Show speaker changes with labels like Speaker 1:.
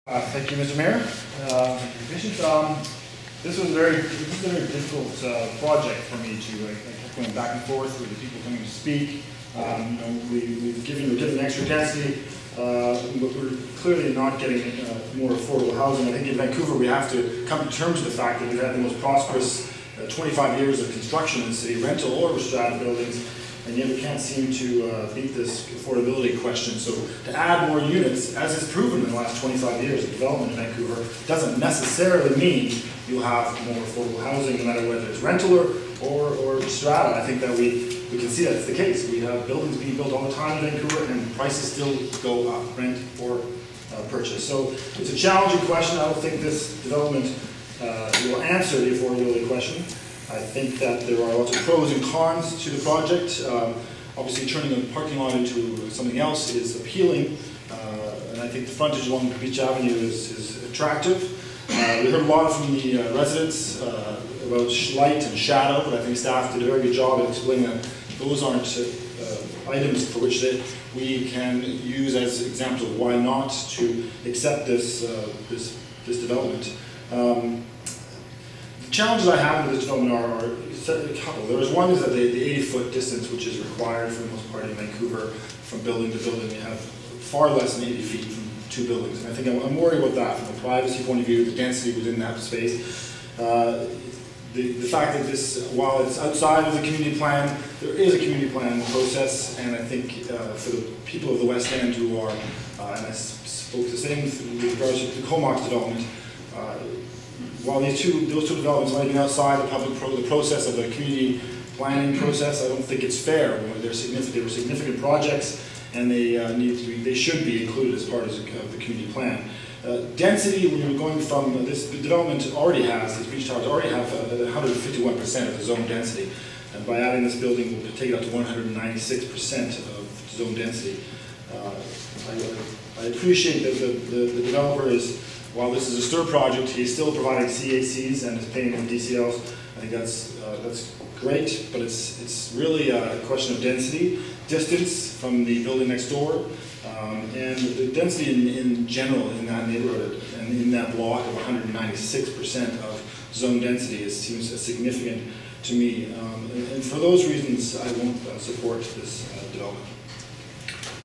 Speaker 1: Thank you, Mr. Mayor. This was a very difficult project for me to kept going back and forth with the people coming to speak. We're given extra density, but we're clearly not getting more affordable housing. I think in Vancouver we have to come to terms with the fact that we've had the most prosperous 25 years of construction in the city, rental or strata buildings, and yet we can't seem to beat this affordability question. So to add more units, as is proven in the last 25 years of development in Vancouver, doesn't necessarily mean you'll have more affordable housing, no matter whether it's rental or strata. I think that we can see that's the case. We have buildings being built all the time in Vancouver and prices still go up, rent or purchase. So it's a challenging question. I don't think this development will answer the affordability question. I think that there are lots of pros and cons to the project. Obviously turning a parking lot into something else is appealing, and I think the frontage along Beach Avenue is attractive. We heard a lot from the residents about light and shadow, but I think staff did a very good job at explaining that those aren't items for which we can use as examples of why not to accept this development. The challenges I have with this development are a couple. There's one is that the 80-foot distance, which is required for the most part in Vancouver from building to building. You have far less than 80 feet from two buildings, and I think I'm worried about that from a privacy point of view, the density within that space. The fact that this, while it's outside of the community plan, there is a community plan process, and I think for the people of the West End who are, and I spoke the same with regards to the Comox development, while those two developments might have been outside the process of the community planning process, I don't think it's fair. They were significant projects, and they should be included as part of the community plan. Density, when you're going from this development these beach towers already have 151% of the zone density, and by adding this building, we'll take it up to 196% of zone density. I appreciate that the developer is, while this is a STIR project, he's still providing CACs and is paying for DCLs. I think that's great, but it's really a question of density, distance from the building next door, and the density in general in that neighborhood and in that block of 196% of zone density seems significant to me. And for those reasons, I won't support this development.